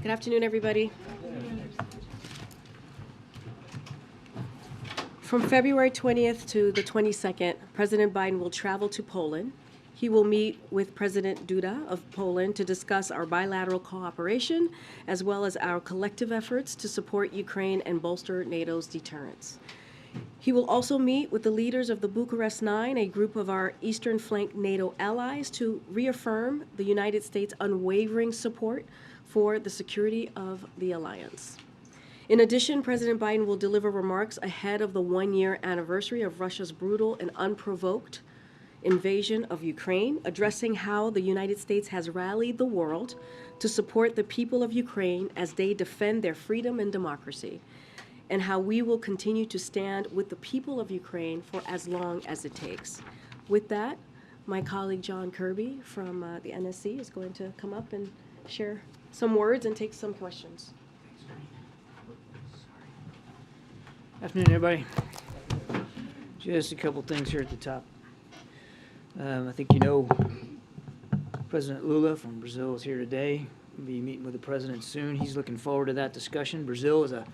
Good afternoon, everybody. From February 20th to the 22nd, President Biden will travel to Poland. He will meet with President Duda of Poland to discuss our bilateral cooperation, as well as our collective efforts to support Ukraine and bolster NATO's deterrence. He will also meet with the leaders of the Bucharest Nine, a group of our Eastern Flank NATO allies, to reaffirm the United States' unwavering support for the security of the alliance. In addition, President Biden will deliver remarks ahead of the one-year anniversary of Russia's brutal and unprovoked invasion of Ukraine, addressing how the United States has rallied the world to support the people of Ukraine as they defend their freedom and democracy, and how we will continue to stand with the people of Ukraine for as long as it takes. With that, my colleague John Kirby from the NSC is going to come up and share some words and take some questions. Afternoon, everybody. Just a couple things here at the top. I think you know President Lula from Brazil is here today. We'll be meeting with the president soon. He's looking forward to that discussion. Brazil is a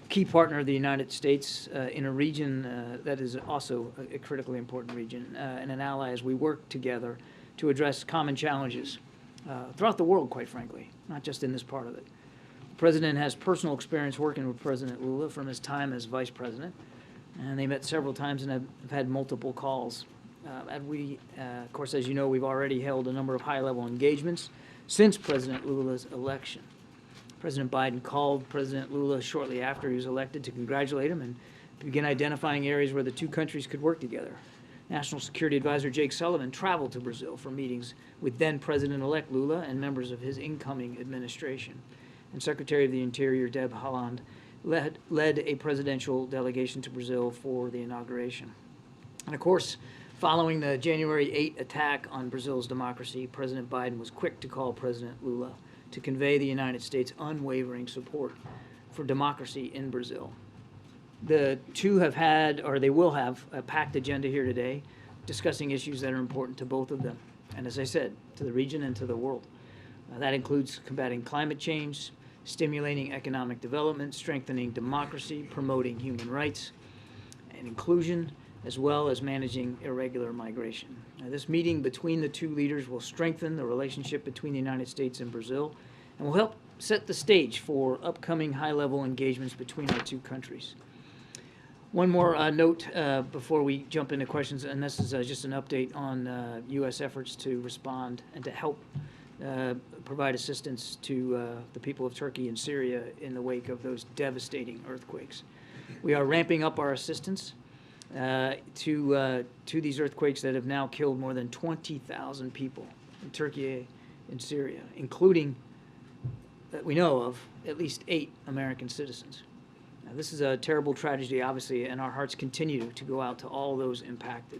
key partner of the United States in a region that is also a critically important region and an ally as we work together to address common challenges throughout the world, quite frankly, not just in this part of it. The president has personal experience working with President Lula from his time as vice president, and they met several times and have had multiple calls. Of course, as you know, we've already held a number of high-level engagements since President Lula's election. President Biden called President Lula shortly after he was elected to congratulate him and begin identifying areas where the two countries could work together. National Security Advisor Jake Sullivan traveled to Brazil for meetings with then-President-elect Lula and members of his incoming administration. And Secretary of the Interior Deb Haaland led a presidential delegation to Brazil for the inauguration. And of course, following the January 8 attack on Brazil's democracy, President Biden was quick to call President Lula to convey the United States' unwavering support for democracy in Brazil. The two have had, or they will have, a packed agenda here today, discussing issues that are important to both of them, and as I said, to the region and to the world. That includes combating climate change, stimulating economic development, strengthening democracy, promoting human rights and inclusion, as well as managing irregular migration. Now, this meeting between the two leaders will strengthen the relationship between the United States and Brazil and will help set the stage for upcoming high-level engagements between our two countries. One more note before we jump into questions, and this is just an update on U.S. efforts to respond and to help provide assistance to the people of Turkey and Syria in the wake of those devastating earthquakes. We are ramping up our assistance to these earthquakes that have now killed more than 20,000 people in Turkey and Syria, including, that we know of, at least 8 American citizens. Now, this is a terrible tragedy, obviously, and our hearts continue to go out to all those impacted.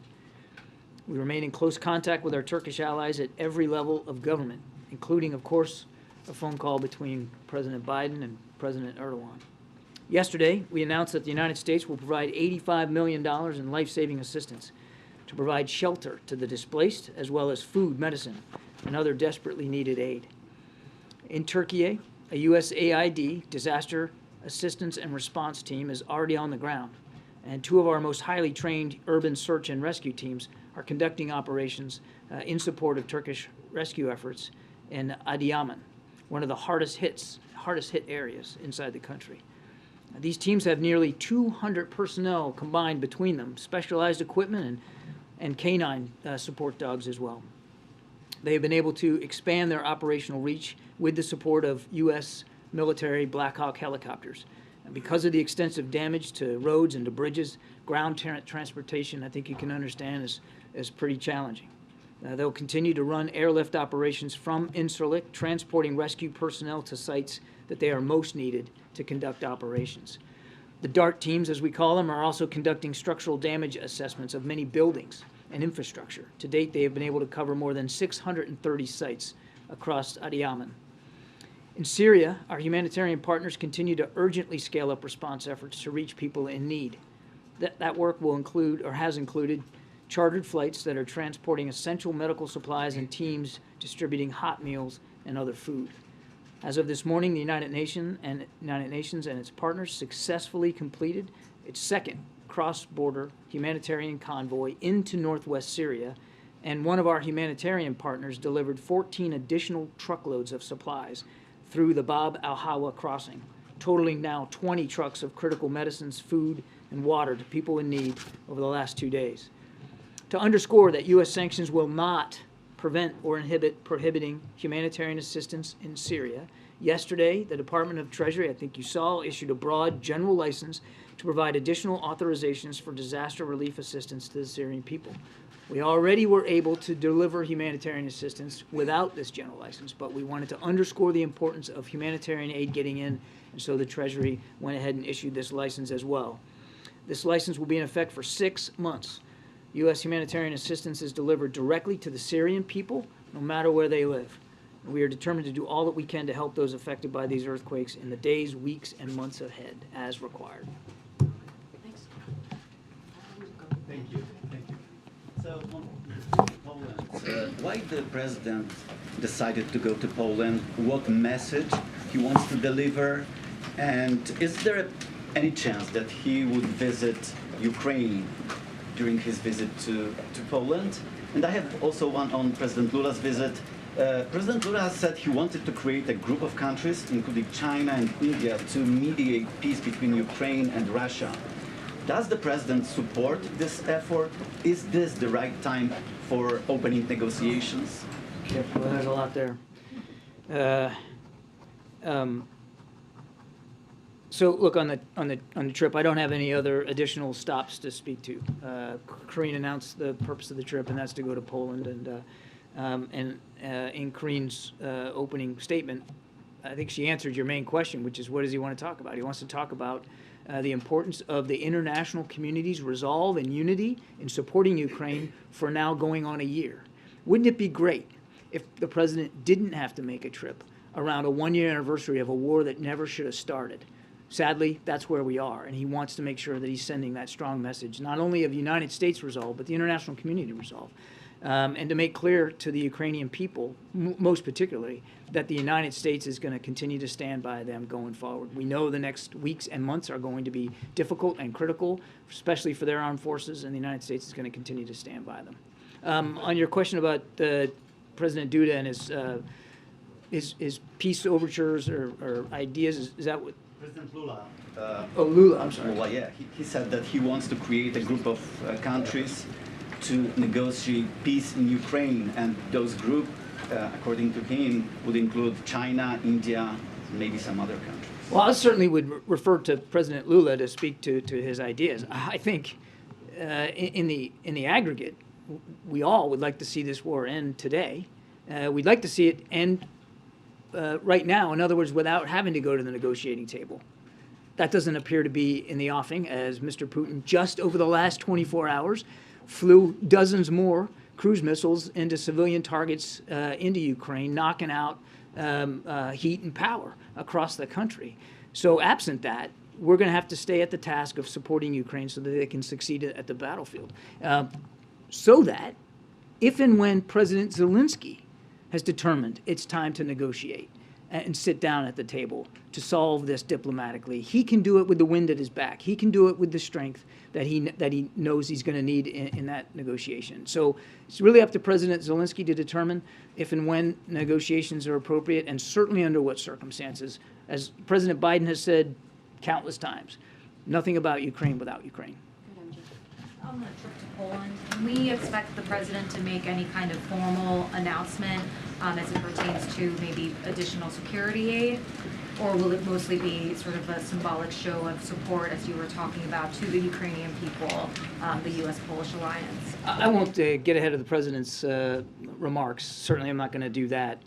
We remain in close contact with our Turkish allies at every level of government, including, of course, a phone call between President Biden and President Erdogan. Yesterday, we announced that the United States will provide $85 million in life-saving assistance to provide shelter to the displaced, as well as food, medicine, and other desperately needed aid. In Turkey, a USAID disaster assistance and response team is already on the ground, and 2 of our most highly trained urban search and rescue teams are conducting operations in support of Turkish rescue efforts in Adıyaman, one of the hardest hit areas inside the country. These teams have nearly 200 personnel combined between them, specialized equipment and canine support dogs as well. They have been able to expand their operational reach with the support of U.S. military Black Hawk helicopters. And because of the extensive damage to roads and to bridges, ground transportation, I think you can understand, is pretty challenging. They'll continue to run airlift operations from Incirlik, transporting rescue personnel to sites that they are most needed to conduct operations. The DART teams, as we call them, are also conducting structural damage assessments of many buildings and infrastructure. To date, they have been able to cover more than 630 sites across Adıyaman. In Syria, our humanitarian partners continue to urgently scale up response efforts to reach people in need. That work will include, or has included, chartered flights that are transporting essential medical supplies and teams distributing hot meals and other food. As of this morning, the United Nations and its partners successfully completed its second cross-border humanitarian convoy into northwest Syria, and one of our humanitarian partners delivered 14 additional truckloads of supplies through the Bab al-Hawa crossing, totaling now 20 trucks of critical medicines, food, and water to people in need over the last 2 days. To underscore that U.S. sanctions will not prevent or inhibit prohibiting humanitarian assistance in Syria, yesterday, the Department of Treasury, I think you saw, issued a broad general license to provide additional authorizations for disaster relief assistance to the Syrian people. We already were able to deliver humanitarian assistance without this general license, but we wanted to underscore the importance of humanitarian aid getting in, and so the Treasury went ahead and issued this license as well. This license will be in effect for 6 months. U.S. humanitarian assistance is delivered directly to the Syrian people, no matter where they live. We are determined to do all that we can to help those affected by these earthquakes in the days, weeks, and months ahead, as required. Thank you. Thank you. So, Poland, why the president decided to go to Poland? What message he wants to deliver? And is there any chance that he would visit Ukraine during his visit to Poland? And I have also one on President Lula's visit. President Lula said he wanted to create a group of countries, including China and India, to mediate peace between Ukraine and Russia. Does the president support this effort? Is this the right time for opening negotiations? Yeah, well, there's a lot there. So look, on the trip, I don't have any other additional stops to speak to. Karine announced the purpose of the trip, and that's to go to Poland. And in Karine's opening statement, I think she answered your main question, which is what does he want to talk about? He wants to talk about the importance of the international community's resolve and unity in supporting Ukraine for now going on a year. Wouldn't it be great if the president didn't have to make a trip around a one-year anniversary of a war that never should have started? Sadly, that's where we are, and he wants to make sure that he's sending that strong message, not only of United States resolve, but the international community resolve. And to make clear to the Ukrainian people, most particularly, that the United States is going to continue to stand by them going forward. We know the next weeks and months are going to be difficult and critical, especially for their armed forces, and the United States is going to continue to stand by them. On your question about President Duda and his peace overtures or ideas, is that what? President Lula. Lula, I'm sorry. Lula, yeah. He said that he wants to create a group of countries to negotiate peace in Ukraine, and those groups, according to him, would include China, India, maybe some other countries. Well, I certainly would refer to President Lula to speak to his ideas. I think in the aggregate, we all would like to see this war end today. We'd like to see it end right now, in other words, without having to go to the negotiating table. That doesn't appear to be in the offing, as Mr. Putin just over the last 24 hours flew dozens more cruise missiles into civilian targets into Ukraine, knocking out heat and power across the country. So absent that, we're going to have to stay at the task of supporting Ukraine so that they can succeed at the battlefield. So that if and when President Zelensky has determined it's time to negotiate and sit down at the table to solve this diplomatically, he can do it with the wind at his back. He can do it with the strength that he knows he's going to need in that negotiation. So it's really up to President Zelensky to determine if and when negotiations are appropriate, and certainly under what circumstances. As President Biden has said countless times, nothing about Ukraine without Ukraine. On the trip to Poland, can we expect the president to make any kind of formal announcement as it pertains to maybe additional security aid? Or will it mostly be sort of a symbolic show of support, as you were talking about, to the Ukrainian people, the U.S.-Polish alliance? I won't get ahead of the president's remarks. Certainly I'm not going to do that.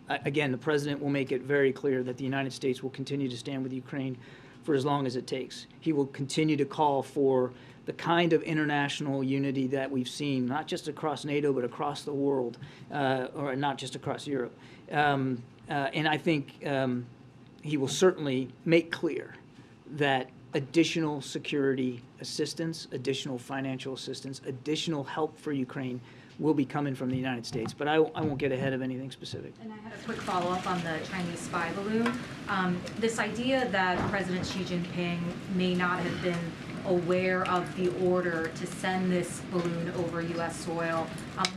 Again, the president will make it very clear that the United States will continue to stand with Ukraine for as long as it takes. He will continue to call for the kind of international unity that we've seen, not just across NATO, but across the world, or not just across Europe. And I think he will certainly make clear that additional security assistance, additional financial assistance, additional help for Ukraine will be coming from the United States. But I won't get ahead of anything specific. And I had a quick follow-up on the Chinese spy balloon. This idea that President Xi Jinping may not have been aware of the order to send this balloon over U.S. soil,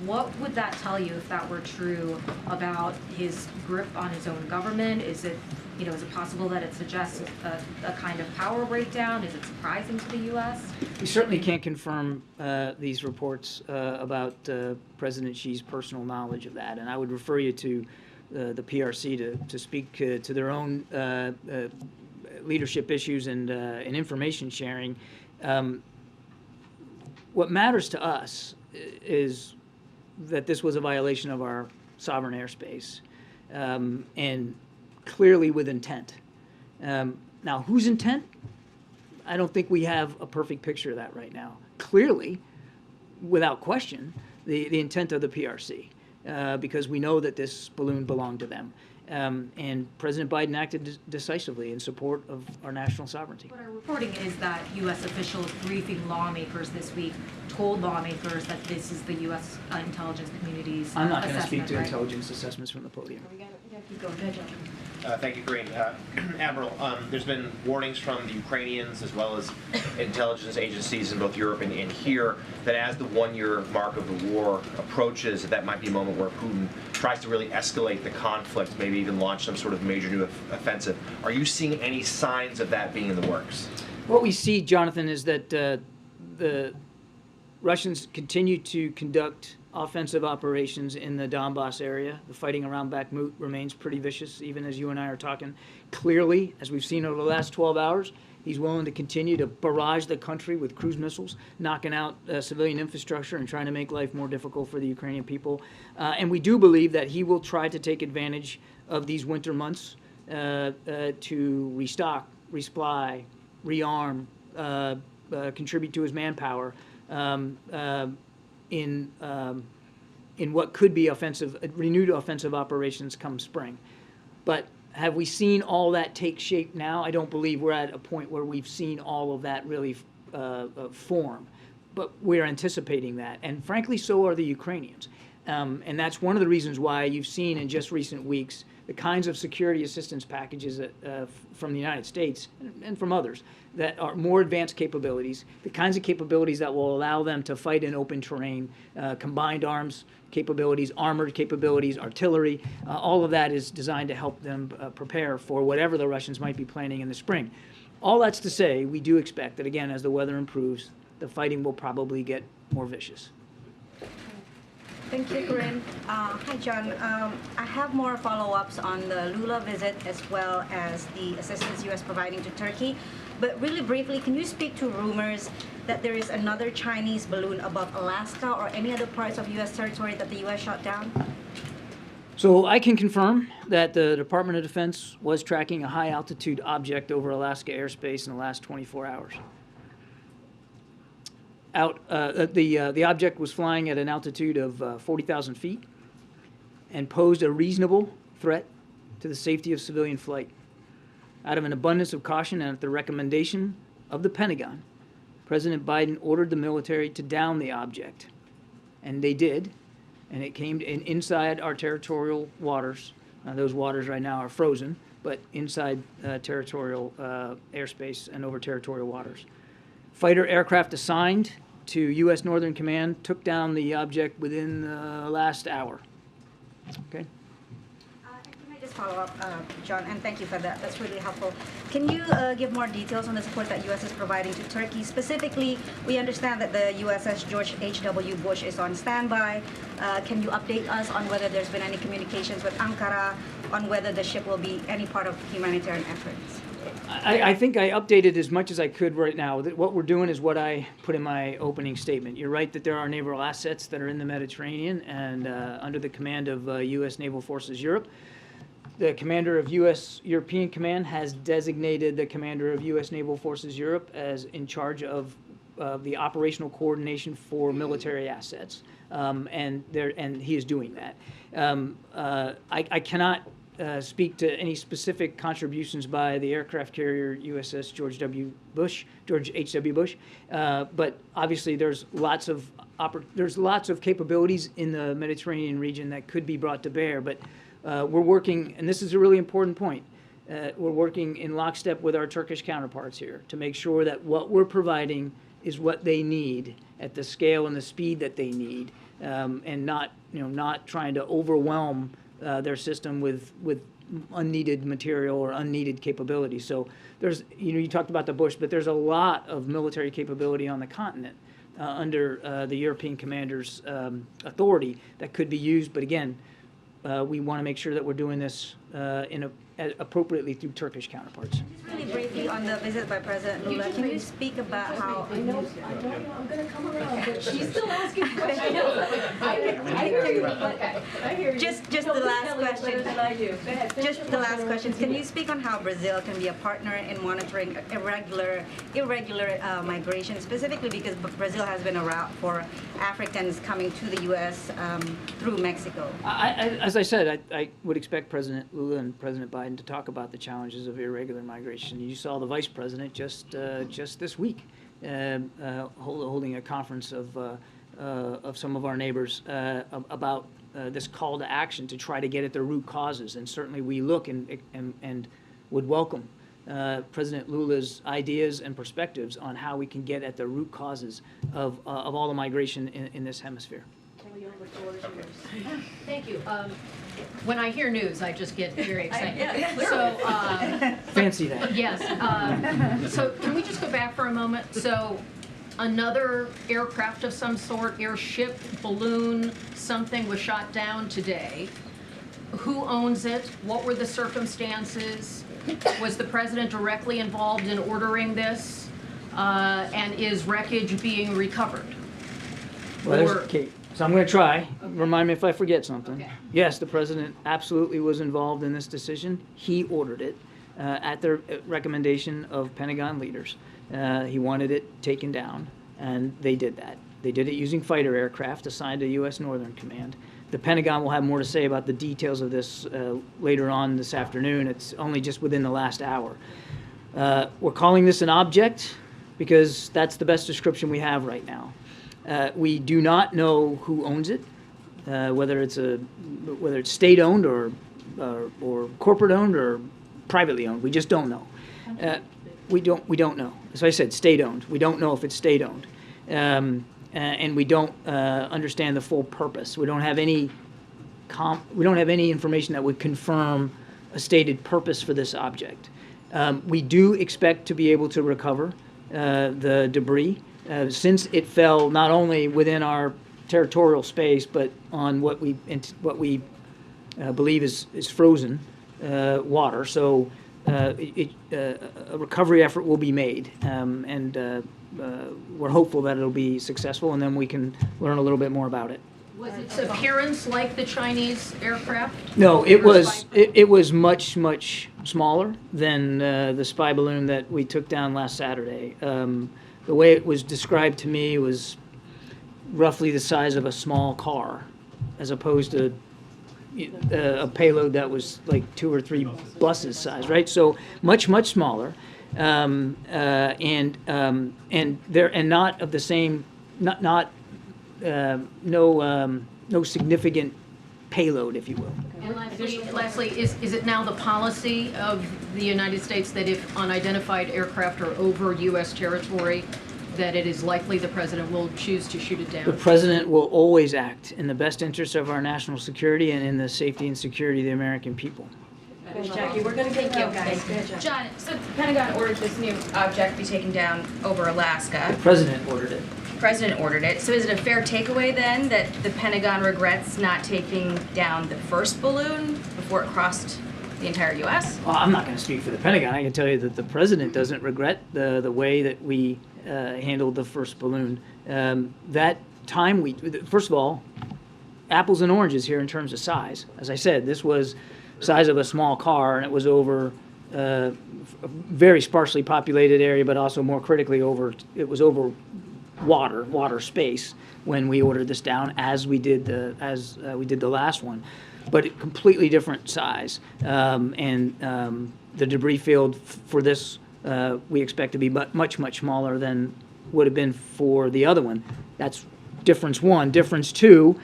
what would that tell you if that were true about his grip on his own government? Is it, is it possible that it suggests a kind of power breakdown? Is it surprising to the U.S.? We certainly can't confirm these reports about President Xi's personal knowledge of that, and I would refer you to the PRC to speak to their own leadership issues and information sharing. What matters to us is that this was a violation of our sovereign airspace, and clearly with intent. Now, whose intent? I don't think we have a perfect picture of that right now. Clearly, without question, the intent of the PRC, because we know that this balloon belonged to them. And President Biden acted decisively in support of our national sovereignty. What our reporting is that U.S. officials briefing lawmakers this week told lawmakers that this is the U.S. intelligence community's I'm not going to speak assessment, to right? intelligence assessments from the podium. Go ahead, John. Thank you, Karine. Admiral, there's been warnings from the Ukrainians as well as intelligence agencies in both Europe and here that as the one-year mark of the war approaches, that might be a moment where Putin tries to really escalate the conflict, maybe even launch some sort of major new offensive. Are you seeing any signs of that being in the works? What we see, Jonathan, is that the Russians continue to conduct offensive operations in the Donbass area. The fighting around Bakhmut remains pretty vicious, even as you and I are talking. Clearly, as we've seen over the last 12 hours, he's willing to continue to barrage the country with cruise missiles, knocking out civilian infrastructure and trying to make life more difficult for the Ukrainian people. And we do believe that he will try to take advantage of these winter months to restock, resupply, rearm, contribute to his manpower, in what could be renewed offensive operations come spring. But have we seen all that take shape now? I don't believe we're at a point where we've seen all of that really form. But we're anticipating that. And frankly, so are the Ukrainians. And that's one of the reasons why you've seen in just recent weeks the kinds of security assistance packages that, from the United States and from others that are more advanced capabilities, the kinds of capabilities that will allow them to fight in open terrain, combined arms capabilities, armored capabilities, artillery. All of that is designed to help them prepare for whatever the Russians might be planning in the spring. All that's to say, we do expect that, again, as the weather improves, the fighting will probably get more vicious. Thank you, Karine. Hi, John. I have more follow-ups on the Lula visit as well as the assistance U.S. providing to Turkey. But really briefly, can you speak to rumors that there is another Chinese balloon above Alaska or any other parts of U.S. territory that the U.S. shot down? So I can confirm that the Department of Defense was tracking a high-altitude object over Alaska airspace in the last 24 hours. The object was flying at an altitude of 40,000 feet and posed a reasonable threat to the safety of civilian flight. Out of an abundance of caution and at the recommendation of the Pentagon, President Biden ordered the military to down the object. And they did, and it came inside our territorial waters. Those waters right now are frozen, but inside territorial airspace and over territorial waters. Fighter aircraft assigned to U.S. Northern Command took down the object within the last hour. Okay. Can I just follow up, John, and thank you for that. That's really helpful. Can you give more details on the support that U.S. is providing to Turkey? Specifically, we understand that the USS George H.W. Bush is on standby. Can you update us on whether there's been any communications with Ankara on whether the ship will be any part of humanitarian efforts? I think I updated as much as I could right now. What we're doing is what I put in my opening statement. You're right that there are naval assets that are in the Mediterranean and under the command of U.S. Naval Forces Europe. The commander of U.S. European Command has designated the commander of U.S. Naval Forces Europe as in charge of the operational coordination for military assets, and he is doing that. I cannot speak to any specific contributions by the aircraft carrier USS George H.W. Bush, but obviously there's lots of capabilities in the Mediterranean region that could be brought to bear. But we're working, and this is a really important point. We're working in lockstep with our Turkish counterparts here to make sure that what we're providing is what they need at the scale and the speed that they need, and not trying to overwhelm their system with unneeded material or unneeded capability. So there's, you talked about the Bush, but there's a lot of military capability on the continent under the European commander's authority that could be used. But again, we want to make sure that we're doing this appropriately through Turkish counterparts. Just really briefly on the visit by President Lula, can you speak about how... I'm going to come around, but she's still asking questions. I hear you. I hear you. Just the last question. Better than I do. Go ahead. Just the last question. Can you speak on how Brazil can be a partner in monitoring irregular migration, specifically because Brazil has been a route for Africans coming to the U.S. Through Mexico? As I said, I would expect President Lula and President Biden to talk about the challenges of irregular migration. You saw the Vice President just this week holding a conference of some of our neighbors about this call to action to try to get at the root causes. And certainly we look and would welcome President Lula's ideas and perspectives on how we can get at the root causes of all the migration in this hemisphere. Thank you. When I hear news, I just get very excited. Fancy that. Yes. So can we just go back for a moment? So another aircraft of some sort, airship, balloon, something was shot down today. Who owns it? What were the circumstances? Was the president directly involved in ordering this? And is wreckage being recovered? Okay, so I'm going to try. Remind me if I forget something. Okay. Yes, the president absolutely was involved in this decision. He ordered it at the recommendation of Pentagon leaders. He wanted it taken down, and they did that. They did it using fighter aircraft assigned to U.S. Northern Command. The Pentagon will have more to say about the details of this later on this afternoon. It's only just within the last hour. We're calling this an object because that's the best description we have right now. We do not know who owns it, whether it's state-owned or corporate-owned or privately owned. We just don't know. We don't know. As I said, state-owned. We don't know if it's state-owned, and we don't understand the full purpose. We don't have any information that would confirm a stated purpose for this object. We do expect to be able to recover the debris. Since it fell not only within our territorial space, but on what we believe is frozen water, so a recovery effort will be made, and we're hopeful that it'll be successful, and then we can learn a little bit more about it. Was its appearance like the Chinese aircraft? No, it was much smaller than the spy balloon that we took down last Saturday. The way it was described to me was roughly the size of a small car, as opposed to a payload that was like 2 or 3 buses size, right? So much smaller, and not of the same, no significant payload, if you will. And lastly, is it now the policy of the United States that if unidentified aircraft are over U.S. territory, that it is likely the president will choose to shoot it down? The president will always act in the best interest of our national security and in the safety and security of the American people. Jackie, we're going to get you guys. John, so the Pentagon ordered this new object be taken down over Alaska. The president ordered it. The president ordered it. So is it a fair takeaway then that the Pentagon regrets not taking down the first balloon before it crossed the entire U.S.? Well, I'm not going to speak for the Pentagon. I can tell you that the president doesn't regret the way that we handled the first balloon. That time first of all, apples and oranges here in terms of size. As I said, this was size of a small car, and it was over a very sparsely populated area, but also more critically it was over water space when we ordered this down, as we did the last one, but a completely different size. The debris field for this we expect to be much smaller than would have been for the other one. That's difference one. Difference two,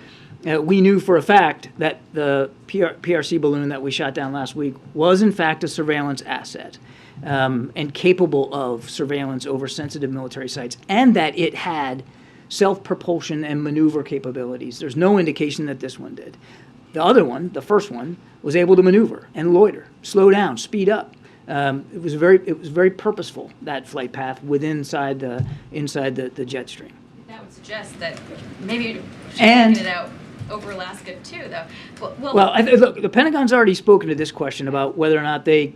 we knew for a fact that the PRC balloon that we shot down last week was in fact a surveillance asset and capable of surveillance over sensitive military sites, and that it had self-propulsion and maneuver capabilities. There's no indication that this one did. The other one, the first one, was able to maneuver and loiter, slow down, speed up. It was very purposeful, that flight path inside the jet stream. That would suggest that maybe you should And- take it out over Alaska too, though. Look, the Pentagon's already spoken to this question about whether or not they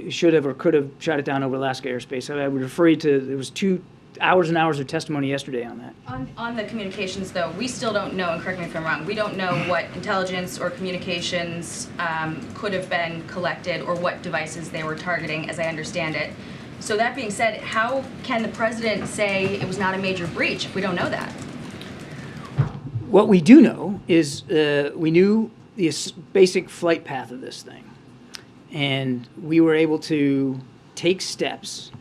should have or could have shot it down over Alaska airspace. I would refer you to, there was 2 hours and hours of testimony yesterday on that. On the communications, though, we still don't know, and correct me if I'm wrong, we don't know what intelligence or communications could have been collected or what devices they were targeting, as I understand it. So that being said, how can the president say it was not a major breach if we don't know that? What we do know is we knew the basic flight path of this thing, and we were able to take steps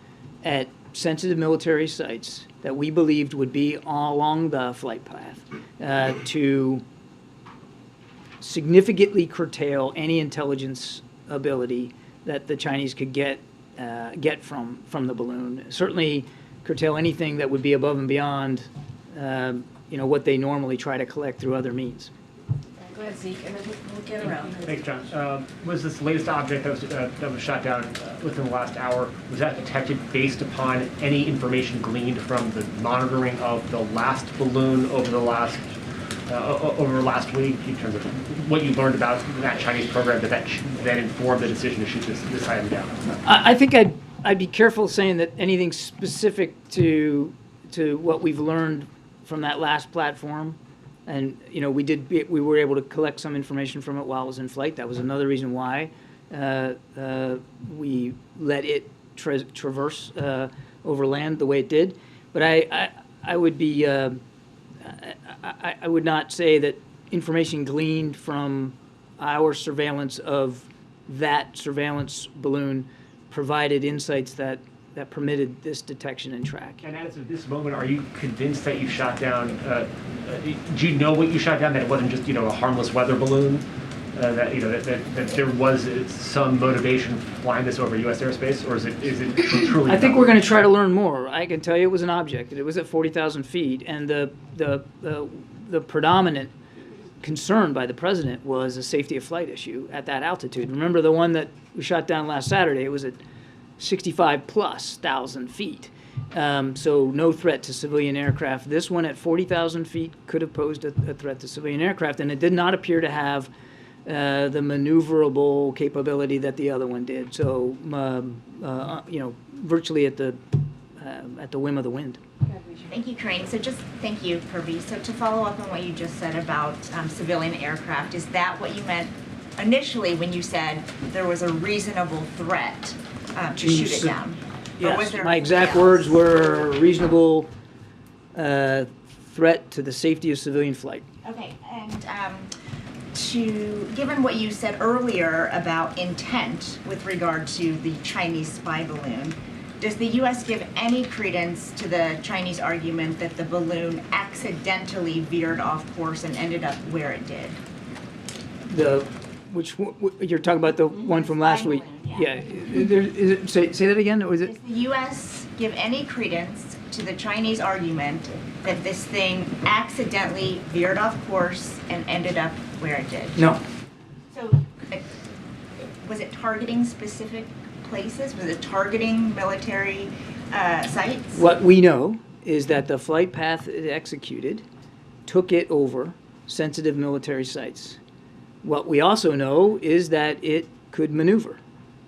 at sensitive military sites that we believed would be along the flight path to significantly curtail any intelligence ability that the Chinese could get from the balloon. Certainly curtail anything that would be above and beyond what they normally try to collect through other means. Go ahead, Zeke, and then we'll get around. Thanks, John. Was this latest object that was shot down within the last hour, was that detected based upon any information gleaned from the monitoring of the last balloon over last week, in terms of what you learned about that Chinese program that informed the decision to shoot this item down? I think I'd be careful saying that anything specific to what we've learned from that last platform. And we were able to collect some information from it while it was in flight. That was another reason why we let it traverse over land the way it did. But I would not say that information gleaned from our surveillance of that surveillance balloon provided insights that permitted this detection and track. And as of this moment, are you convinced that you shot down, do you know what you shot down, that it wasn't just, a harmless weather balloon? That there was some motivation flying this over U.S. airspace, or is it truly? I think we're going to try to learn more. I can tell you it was an object. It was at 40,000 feet, and the predominant concern by the president was a safety of flight issue at that altitude. Remember the one that we shot down last Saturday? It was at 65,000+ feet. So no threat to civilian aircraft. This one at 40,000 feet could have posed a threat to civilian aircraft, and it did not appear to have the maneuverable capability that the other one did. So, virtually at the whim of the wind. Thank you, Karine. So thank you, Kirby. So to follow up on what you just said about civilian aircraft, is that what you meant initially when you said there was a reasonable threat to shoot it down? Yes, my exact words were reasonable threat to the safety of civilian flight. Okay, and given what you said earlier about intent with regard to the Chinese spy balloon, does the U.S. give any credence to the Chinese argument that the balloon accidentally veered off course and ended up where it did? You're talking about the one from last week? Yeah. Say that again? Or is it? Does the U.S. give any credence to the Chinese argument that this thing accidentally veered off course and ended up where it did? No. So, was it targeting specific places? Was it targeting military sites? What we know is that the flight path it executed took it over sensitive military sites. What we also know is that it could maneuver,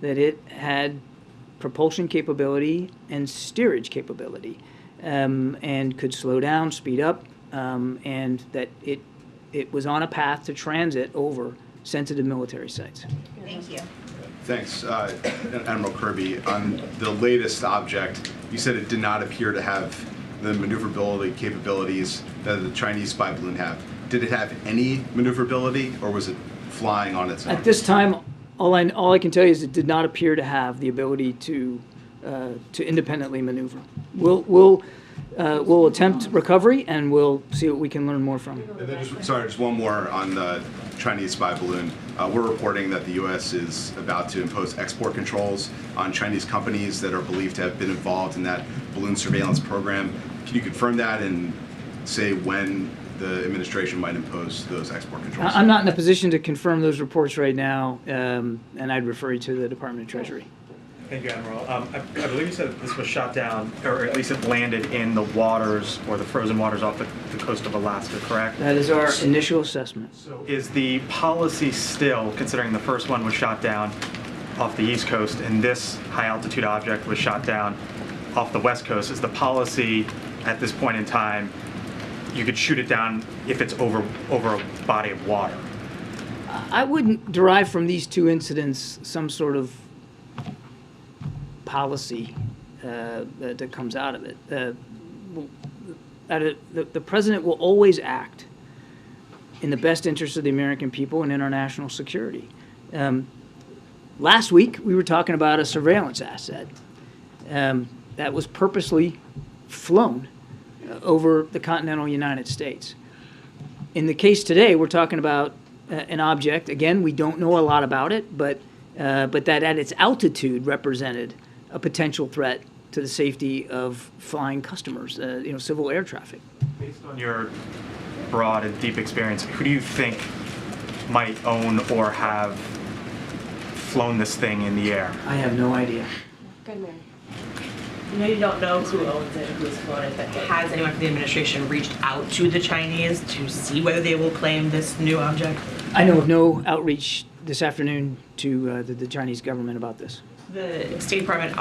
that it had propulsion capability and steerage capability, and could slow down, speed up, and that it was on a path to transit over sensitive military sites. Thank you. Thanks, Admiral Kirby. On the latest object, you said it did not appear to have the maneuverability capabilities that the Chinese spy balloon have. Did it have any maneuverability, or was it flying on its own? At this time, all I can tell you is it did not appear to have the ability to independently maneuver. We'll attempt recovery, and we'll see what we can learn more from. And then just one more on the Chinese spy balloon. We're reporting that the U.S. is about to impose export controls on Chinese companies that are believed to have been involved in that balloon surveillance program. Can you confirm that and say when the administration might impose those export controls? I'm not in a position to confirm those reports right now, and I'd refer you to the Department of Treasury. Thank you, Admiral. I believe you said this was shot down, or at least it landed in the waters or the frozen waters off the coast of Alaska, correct? That is our initial assessment. So is the policy still, considering the first one was shot down off the East Coast and this high altitude object was shot down off the West Coast, is the policy at this point in time you could shoot it down if it's over a body of water? I wouldn't derive from these two incidents some sort of policy that comes out of it. The president will always act in the best interest of the American people and in our national security. Last week, we were talking about a surveillance asset that was purposely flown over the continental United States. In the case today, we're talking about an object. Again, we don't know a lot about it, but that at its altitude represented a potential threat to the safety of flying customers, civil air traffic. Based on your broad and deep experience, who do you think might own or have flown this thing in the air? I have no idea. Good, Mary. You know, you don't know who owns it, who's flown it, but has anyone from the administration reached out to the Chinese to see whether they will claim this new object? I know of no outreach this afternoon to the Chinese government about this. The State Department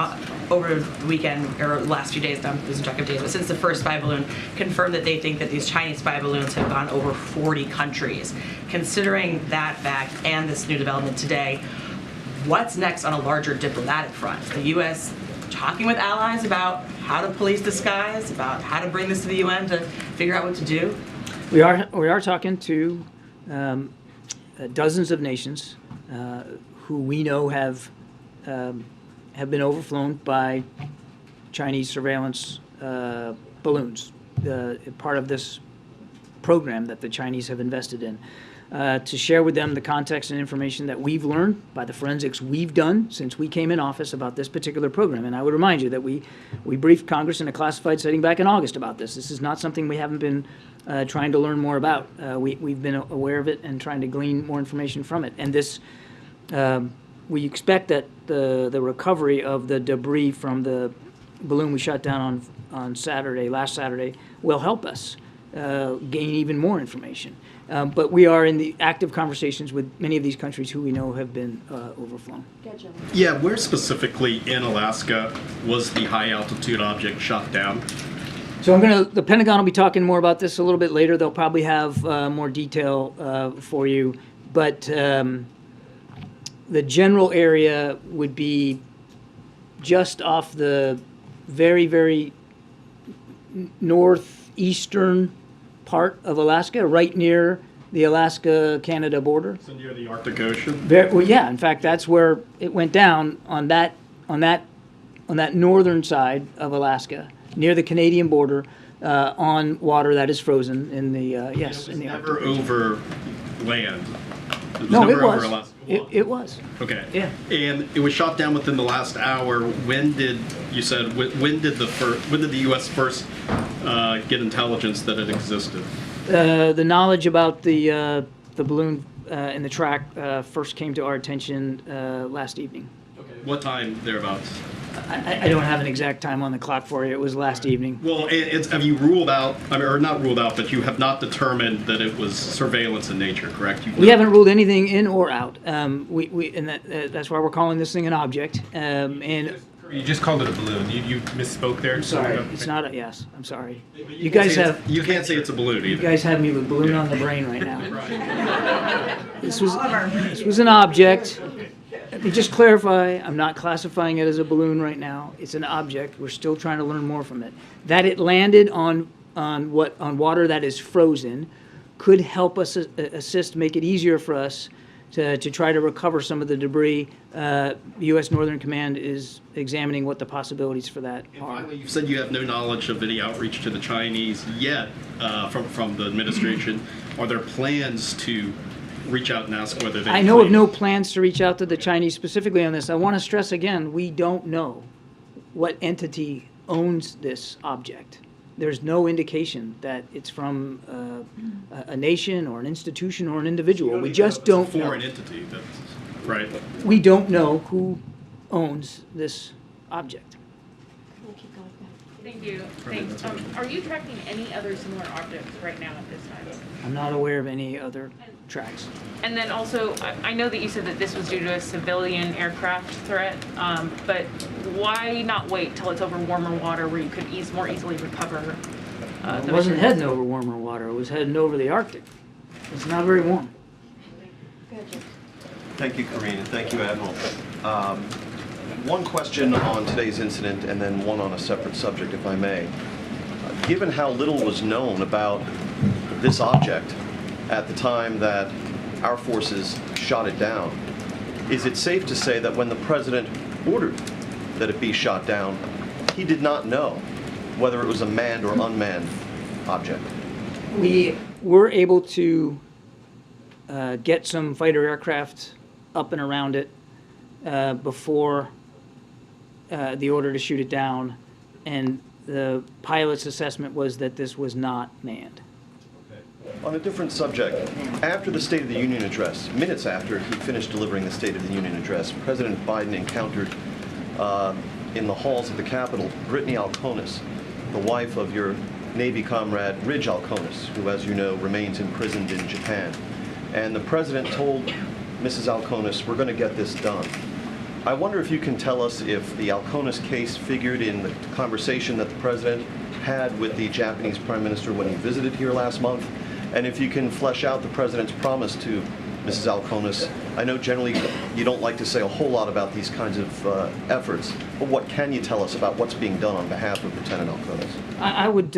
over the weekend, or last few days, I'm losing track of days, but since the first spy balloon, confirmed that they think that these Chinese spy balloons have gone over 40 countries. Considering that fact and this new development today, what's next on a larger diplomatic front? The U.S. talking with allies about how to police the skies, about how to bring this to the UN to figure out what to do? We are talking to dozens of nations who we know have been overflown by Chinese surveillance balloons, part of this program that the Chinese have invested in, to share with them the context and information that we've learned by the forensics we've done since we came in office about this particular program. And I would remind you that we briefed Congress in a classified setting back in August about this. This is not something we haven't been trying to learn more about. We've been aware of it and trying to glean more information from it. And this, we expect that the recovery of the debris from the balloon we shot down on last Saturday, will help us gain even more information. But we are in the active conversations with many of these countries who we know have been overflown. Yeah, where specifically in Alaska was the high altitude object shot down? So the Pentagon will be talking more about this a little bit later. They'll probably have more detail for you. But the general area would be just off the very, very northeastern part of Alaska, right near the Alaska-Canada border. So near the Arctic Ocean? Well, yeah. In fact, that's where it went down on that northern side of Alaska, near the Canadian border, on water that is frozen in the yes. It was in the never Arctic. over land. It was No, never it was. over Alaska. It was. Okay. Yeah. And it was shot down within the last hour. When did you said when did the U.S. first get intelligence that it existed? The knowledge about the balloon and the track first came to our attention last evening. Okay. What time thereabouts? I don't have an exact time on the clock for you. It was last evening. Well, have you ruled out, or not ruled out, but you have not determined that it was surveillance in nature, correct? We haven't ruled anything in or out. And that's why we're calling this thing an object. You just called it a balloon. You misspoke there. I'm sorry. It's not a, yes, I'm sorry. You guys have... You can't say it's a balloon either. You guys have me with balloon on the brain right now. This was an object Let me just clarify, I'm not classifying it as a balloon right now. It's an object. We're still trying to learn more from it. That it landed on water that is frozen could help us assist, make it easier for us to try to recover some of the debris. U.S. Northern Command is examining what the possibilities for that are. Finally, you said you have no knowledge of any outreach to the Chinese yet from the administration. Are there plans to reach out and ask whether they... I know of no plans to reach out to the Chinese specifically on this. I want to stress again, we don't know what entity owns this object. There's no indication that it's from a nation or an institution or an individual. We just don't know. It's a foreign entity, that's right. We don't know who owns this object. Thank you. Thanks. Are you tracking any other similar objects right now at this time? I'm not aware of any other tracks. And then also, I know that you said that this was due to a civilian aircraft threat, but why not wait till it's over warmer water where you could more easily recover It wasn't heading over warmer water. It was heading over the Arctic. It's not very warm. Thank you, Karine, and thank you, Admiral. One question on today's incident and then one on a separate subject, if I may. Given how little was known about this object at the time that our forces shot it down, is it safe to say that when the President ordered that it be shot down, he did not know whether it was a manned or unmanned object? We were able to get some fighter aircraft up and around it before the order to shoot it down, and the pilot's assessment was that this was not manned. On a different subject, after the State of the Union address, minutes after he finished delivering the State of the Union address, President Biden encountered in the halls of the Capitol Brittany Alconis, the wife of your Navy comrade Ridge Alconis, who, as you know, remains imprisoned in Japan. And the President told Mrs. Alconis, "We're going to get this done." I wonder if you can tell us if the Alconis case figured in the conversation that the President had with the Japanese Prime Minister when he visited here last month, and if you can flesh out the President's promise to Mrs. Alconis. I know generally you don't like to say a whole lot about these kinds of efforts, but what can you tell us about what's being done on behalf of Lieutenant Alconis? I would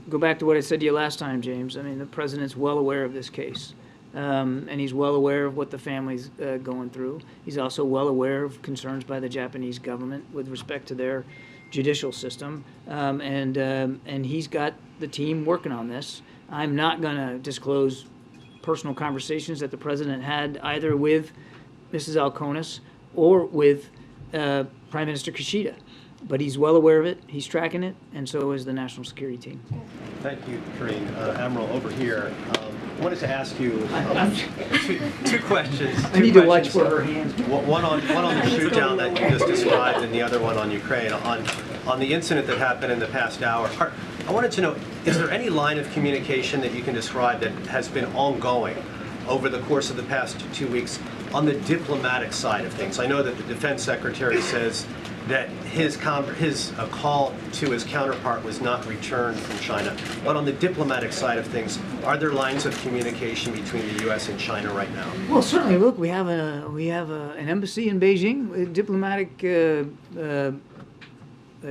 go back to what I said to you last time, James. I mean, the President's well aware of this case. And he's well aware of what the family's going through. He's also well aware of concerns by the Japanese government with respect to their judicial system. And he's got the team working on this. I'm not going to disclose personal conversations that the President had either with Mrs. Alconis or with Prime Minister Kishida. But he's well aware of it, he's tracking it, and so is the National Security Team. Thank you, Karine. Admiral, over here, I wanted to ask you two questions. I need to watch for her hands. One on the shoot down that you just described, and the other one on Ukraine. On the incident that happened in the past hour, I wanted to know, is there any line of communication that you can describe that has been ongoing over the course of the past 2 weeks on the diplomatic side of things? I know that the Defense Secretary says that his call to his counterpart was not returned from China. But on the diplomatic side of things, are there lines of communication between the U.S. and China right now? Well, certainly. Look, we have an embassy in Beijing. Diplomatic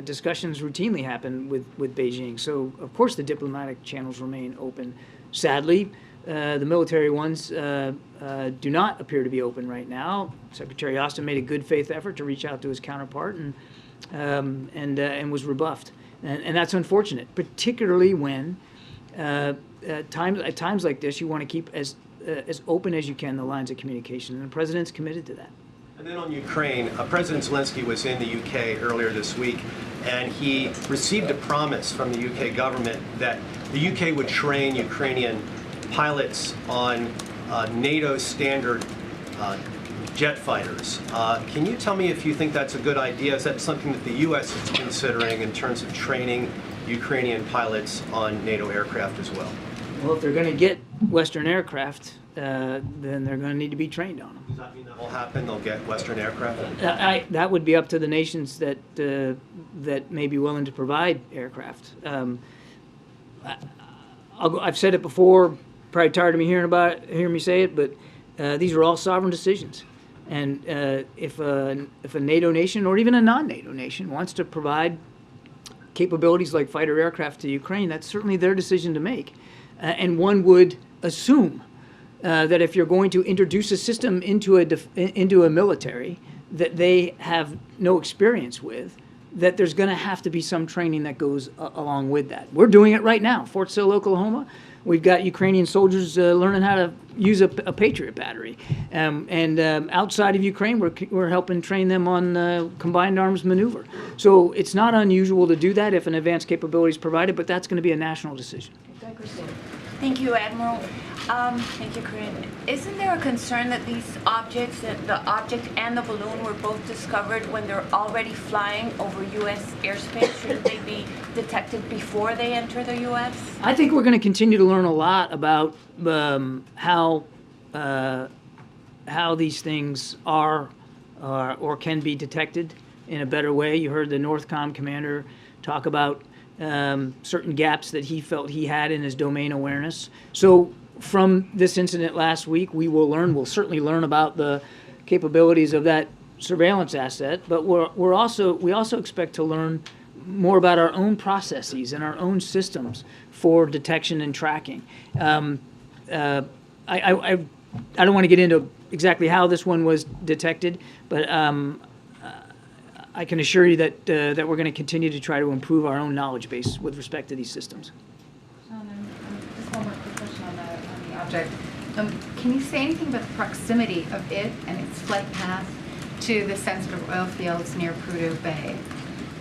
discussions routinely happen with Beijing. So, of course, the diplomatic channels remain open. Sadly, the military ones do not appear to be open right now. Secretary Austin made a good faith effort to reach out to his counterpart and was rebuffed. And that's unfortunate, particularly when at times like this you want to keep as open as you can the lines of communication, and the President's committed to that. And then on Ukraine, President Zelensky was in the UK earlier this week, and he received a promise from the UK government that the UK would train Ukrainian pilots on NATO standard jet fighters. Can you tell me if you think that's a good idea? Is that something that the U.S. is considering in terms of training Ukrainian pilots on NATO aircraft as well? Well, if they're going to get Western aircraft, then they're going to need to be trained on them. Does that mean that will happen? They'll get Western aircraft? That would be up to the nations that may be willing to provide aircraft. I've said it before. Probably tired of me hearing me say it, but these are all sovereign decisions, And if a NATO nation or even a non-NATO nation wants to provide capabilities like fighter aircraft to Ukraine, that's certainly their decision to make. And one would assume that if you're going to introduce a system into a military that they have no experience with, that there's going to have to be some training that goes along with that. We're doing it right now. Fort Sill, Oklahoma, we've got Ukrainian soldiers learning how to use a Patriot battery. Outside of Ukraine, we're helping train them on combined arms maneuver. So it's not unusual to do that if an advanced capability is provided, but that's going to be a national decision. Thank you, Admiral. Thank you, Karine. Isn't there a concern that these objects, that the object and the balloon were both discovered when they're already flying over U.S. airspace? Shouldn't they be detected before they enter the U.S.? I think we're going to continue to learn a lot about how these things are or can be detected in a better way. You heard the Northcom commander talk about certain gaps that he felt he had in his domain awareness. So from this incident last week, we'll certainly learn about the capabilities of that surveillance asset, but we also expect to learn more about our own processes and our own systems for detection and tracking. I don't want to get into exactly how this one was detected, but I can assure you that that we're going to continue to try to improve our own knowledge base with respect to these systems. Just one more quick question on the object. Can you say anything about the proximity of it and its flight path to the sensitive oil fields near Prudhoe Bay?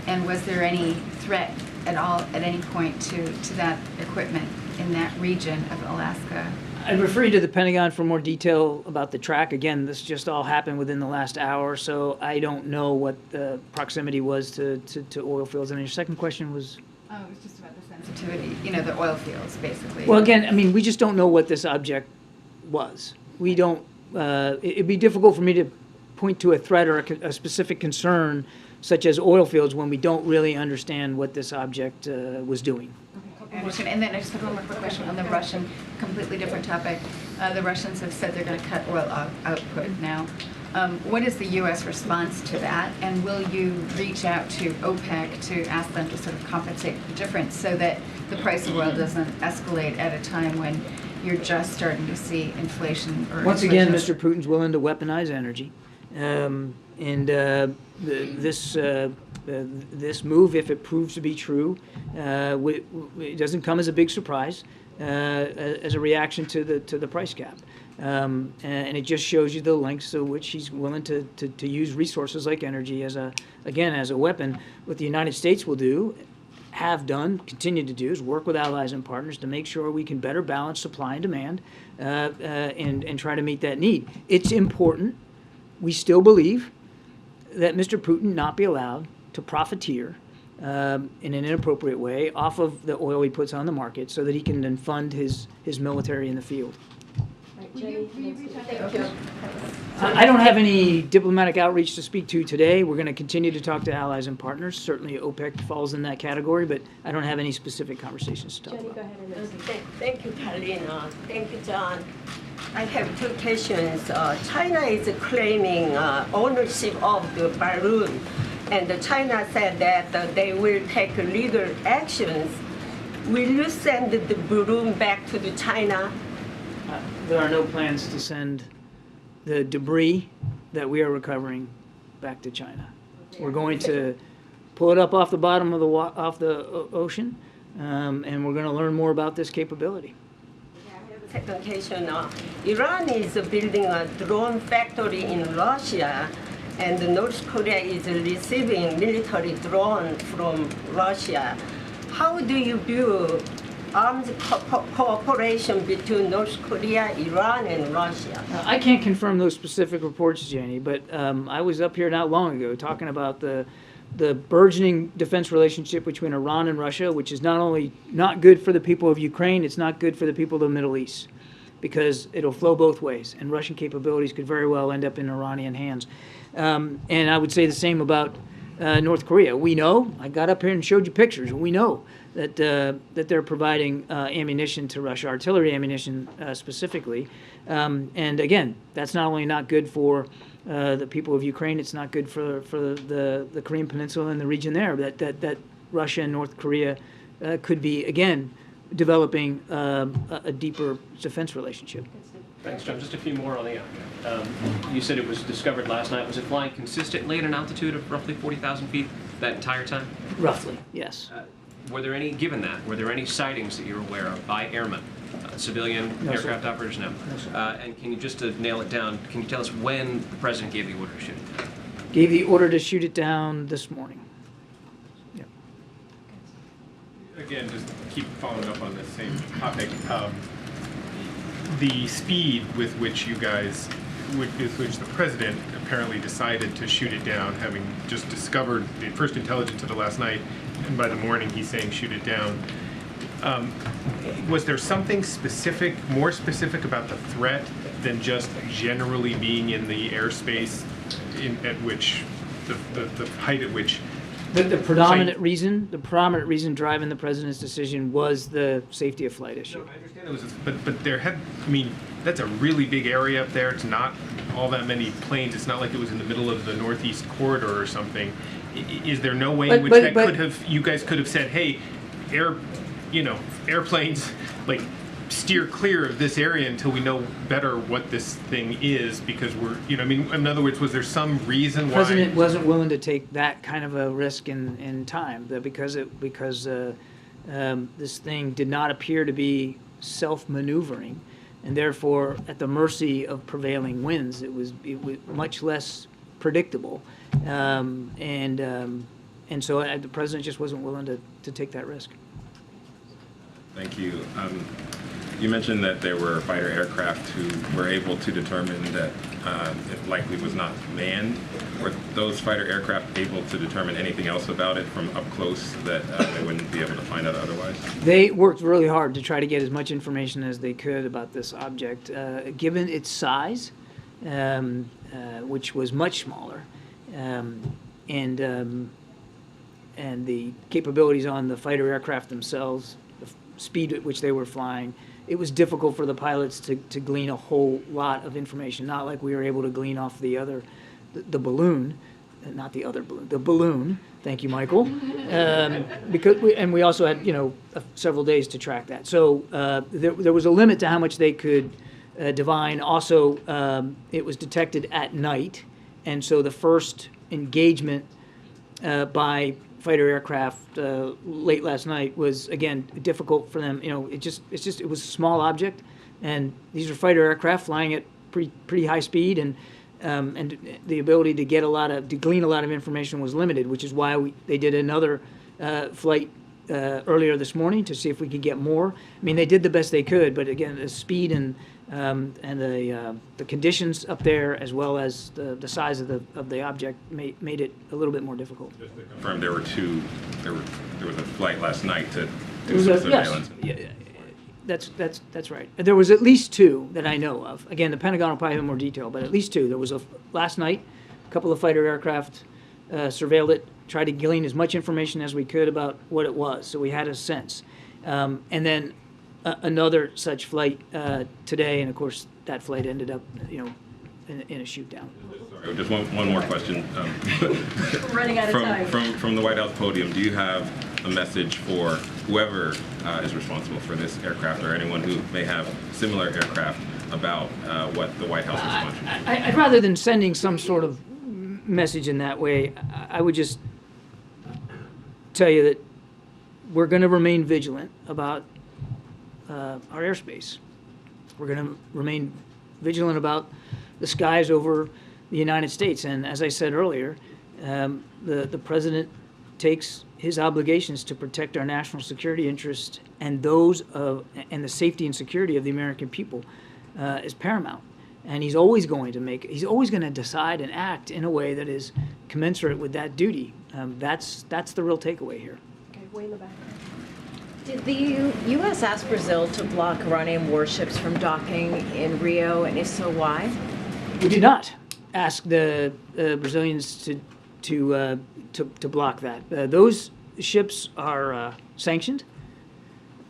And was there any threat at all at any point to that equipment in that region of Alaska? I'd refer you to the Pentagon for more detail about the track. Again, this just all happened within the last hour, so I don't know what the proximity was to oil fields. And your second question was? Oh, it was just about the sensitivity, the oil fields, basically. Well, again, I mean, we just don't know what this object was. We don't, it'd be difficult for me to point to a threat or a specific concern such as oil fields when we don't really understand what this object was doing. And then I just have one more quick question on the Russian, completely different topic. The Russians have said they're going to cut oil output now. What is the U.S. response to that? And will you reach out to OPEC to ask them to sort of compensate the difference so that the price of oil doesn't escalate at a time when you're just starting to see inflation? Once again, Mr. Putin's willing to weaponize energy. This move, if it proves to be true, it doesn't come as a big surprise as a reaction to the price cap, and it just shows you the lengths to which he's willing to use resources like energy as a weapon. What the United States will do, have done, continue to do, is work with allies and partners to make sure we can better balance supply and demand and try to meet that need. It's important. We still believe that Mr. Putin not be allowed to profiteer in an inappropriate way off of the oil he puts on the market so that he can then fund his military in the field. I don't have any diplomatic outreach to speak to today. We're going to continue to talk to allies and partners. Certainly OPEC falls in that category, but I don't have any specific conversations to talk about. Thank you, Karine. Thank you, John. I have two questions. China is claiming ownership of the balloon, and China said that they will take legal actions. Will you send the balloon back to the China? There are no plans to send the debris that we are recovering back to China. We're going to pull it up off the bottom of the ocean, and we're going to learn more about this capability. Second question, Iran is building a drone factory in Russia, and North Korea is receiving military drones from Russia. How do you view armed cooperation between North Korea, Iran, and Russia? I can't confirm those specific reports, Jenny, but I was up here not long ago talking about the burgeoning defense relationship between Iran and Russia, which is not only not good for the people of Ukraine, it's not good for the people of the Middle East, because it'll flow both ways, and Russian capabilities could very well end up in Iranian hands. And I would say the same about North Korea. We know, I got up here and showed you pictures, we know that they're providing ammunition to Russia, artillery ammunition specifically. And again, that's not only not good for the people of Ukraine, it's not good for the Korean Peninsula and the region there, that Russia and North Korea could be, again, developing a deeper defense relationship. Thanks, John. Just a few more on the you said it was discovered last night. Was it flying consistently at an altitude of roughly 40,000 feet that entire time? Roughly, yes. Were there any, given that, were there any sightings that you're aware of by airmen, civilian No, aircraft sir. operators? No. No, sir. And can you, just to nail it down, can you tell us when the president gave the order to shoot it down? Gave the order to shoot it down this morning. Again, just keep following up on the same topic. The speed with which you guys, with which the president apparently decided to shoot it down, having just discovered the first intelligence of it last night, and by the morning he's saying shoot it down. Was there something specific, more specific about the threat than just generally being in the airspace at which, the height at which? The predominant reason driving the president's decision was the safety of flight issue. No, I understand it was, but there had, I mean, that's a really big area up there. It's not all that many planes. It's not like it was in the middle of the Northeast corridor or something. Is there no way in which you guys could have said, hey, airplanes, like, steer clear of this area until we know better what this thing is, because we're, I mean, in other words, was there some reason why? The president wasn't willing to take that kind of a risk in time, because this thing did not appear to be self-maneuvering, and therefore at the mercy of prevailing winds. It was much less predictable, and so the president just wasn't willing to take that risk. Thank you. You mentioned that there were fighter aircraft who were able to determine that it likely was not manned. Were those fighter aircraft able to determine anything else about it from up close that they wouldn't be able to find out otherwise? They worked really hard to try to get as much information as they could about this object. Given its size, which was much smaller, and the capabilities on the fighter aircraft themselves, the speed at which they were flying, it was difficult for the pilots to glean a whole lot of information, not like we were able to glean off the balloon, not the other balloon, the balloon. Thank you, Michael. Because we also had, several days to track that. So there was a limit to how much they could divine. Also, it was detected at night, and so the first engagement by fighter aircraft late last night was, again, difficult for them. It was a small object, and these are fighter aircraft flying at pretty high speed, and the ability to glean a lot of information was limited, which is why they did another flight earlier this morning to see if we could get more. I mean, they did the best they could, but again, the speed and the conditions up there, as well as the size of the object, made it a little bit more difficult. Just to confirm, there was a flight last night to do some surveillance. Yes. Yeah, that's right. There was at least two that I know of. Again, the Pentagon will probably have more detail, but at least two. There was last night, a couple of fighter aircraft surveilled it, tried to glean as much information as we could about what it was, so we had a sense. And then another such flight today, and of course that flight ended up, in a shoot down. Sorry, just one more question. Running out of time. From the White House podium, do you have a message for whoever is responsible for this aircraft, or anyone who may have similar aircraft, about what the White House response? I'd rather than sending some sort of message in that way, I would just tell you that we're going to remain vigilant about our airspace. We're going to remain vigilant about the skies over the United States. And as I said earlier, the president takes his obligations to protect our national security interests and and the safety and security of the American people is paramount. And he's always going to decide and act in a way that is commensurate with that duty. That's the real takeaway here. Okay, way in the back. Did the U.S. ask Brazil to block Iranian warships from docking in Rio, and if so, why? We did not ask the Brazilians to block that. Those ships are sanctioned,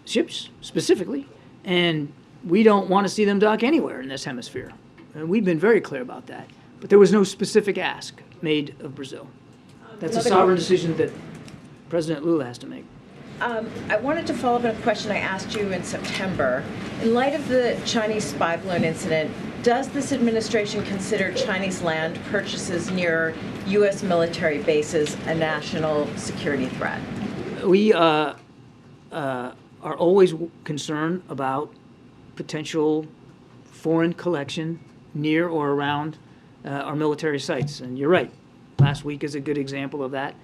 ships specifically, and we don't want to see them dock anywhere in this hemisphere. And we've been very clear about that. But there was no specific ask made of Brazil. That's a sovereign decision that President Lula has to make. I wanted to follow up on a question I asked you in September. In light of the Chinese spy balloon incident, does this administration consider Chinese land purchases near U.S. military bases a national security threat? We are always concerned about potential foreign collection near or around our military sites. And you're right, last week is a good example of that.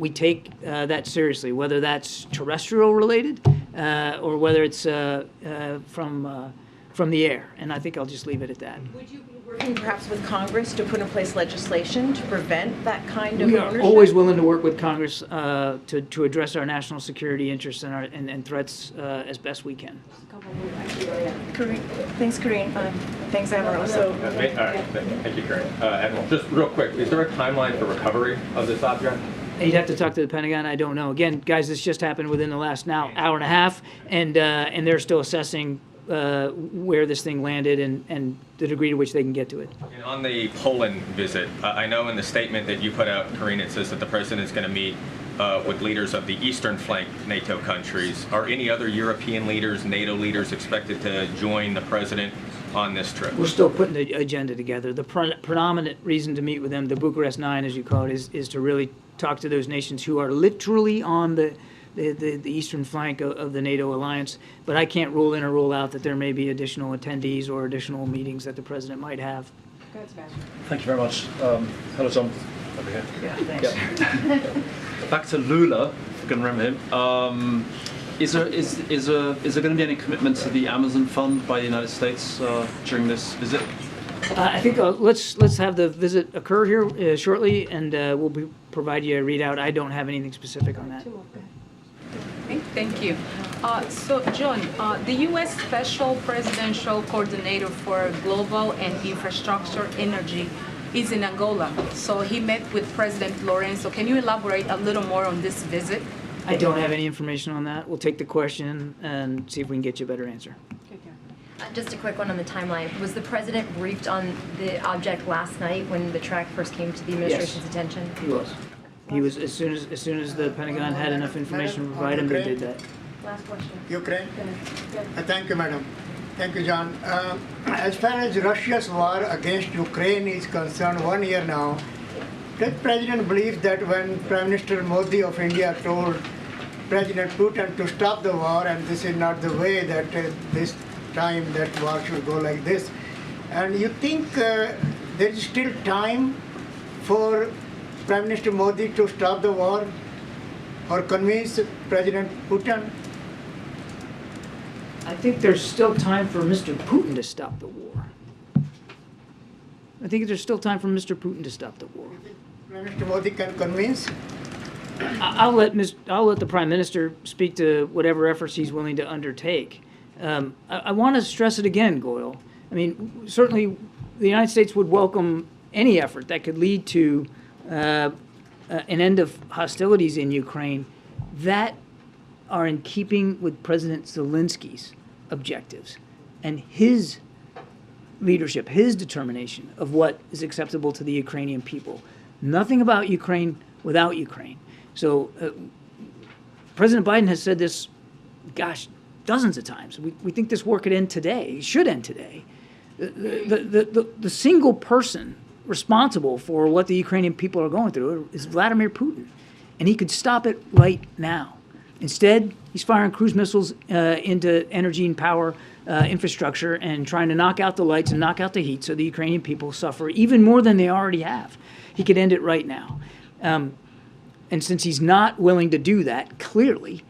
We take that seriously, whether that's terrestrial related or whether it's from the air. And I think I'll just leave it at that. Would you be working perhaps with Congress to put in place legislation to prevent that kind of We are ownership? always willing to work with Congress to address our national security interests and threats as best we can. Karine. Thanks, Karine. Thanks, Admiral. So, all right, thank you, Karine. Admiral, just real quick, is there a timeline for recovery of this object? You'd have to talk to the Pentagon. I don't know. Again, guys, this just happened within the last hour and a half, and they're still assessing where this thing landed and the degree to which they can get to it. And on the Poland visit, I know in the statement that you put out, Karine, it says that the president is going to meet with leaders of the eastern flank NATO countries. Are any other European leaders, NATO leaders expected to join the president on this trip? We're still putting the agenda together. The predominant reason to meet with them, the Bucharest Nine, as you call it, is to really talk to those nations who are literally on the eastern flank of the NATO alliance. But I can't rule in or rule out that there may be additional attendees or additional meetings that the president might have. Thank you very much. Hello, John. Over here. Yeah, thanks. Yeah. Back to Lula, if you can remember him. Is there going to be any commitment to the Amazon Fund by the United States during this visit? I think let's have the visit occur here shortly, and we'll provide you a readout. I don't have anything specific on that. Thank you. So, John, the U.S. Special Presidential Coordinator for Global and Infrastructure Energy is in Angola. So he met with President Lorenzo. Can you elaborate a little more on this visit? I don't have any information on that. We'll take the question and see if we can get you a better answer. Just a quick one on the timeline. Was the president briefed on the object last night when the track first came to the administration's attention? He was. He was as soon as the Pentagon had enough information to provide him, they did that. Last question. Ukraine. Thank you, madam. Thank you, John. As far as Russia's war against Ukraine is concerned, 1 year now, the president believes that when Prime Minister Modi of India told President Putin to stop the war, and this is not the way that this time that war should go like this, and you think there is still time for Prime Minister Modi to stop the war or convince President Putin? I think there's still time for Mr. Putin to stop the war. I think there's still time for Mr. Putin to stop the war. Prime Minister Modi can convince? I'll let the Prime Minister speak to whatever efforts he's willing to undertake. I want to stress it again, Goyle. I mean, certainly the United States would welcome any effort that could lead to an end of hostilities in Ukraine that are in keeping with President Zelensky's objectives and his leadership, his determination of what is acceptable to the Ukrainian people. Nothing about Ukraine without Ukraine. So President Biden has said this, gosh, dozens of times. We think this war could end today. It should end today. The single person responsible for what the Ukrainian people are going through is Vladimir Putin. And he could stop it right now. Instead, he's firing cruise missiles into energy and power infrastructure and trying to knock out the lights and knock out the heat so the Ukrainian people suffer even more than they already have. He could end it right now. And since he's not willing to do that, clearly,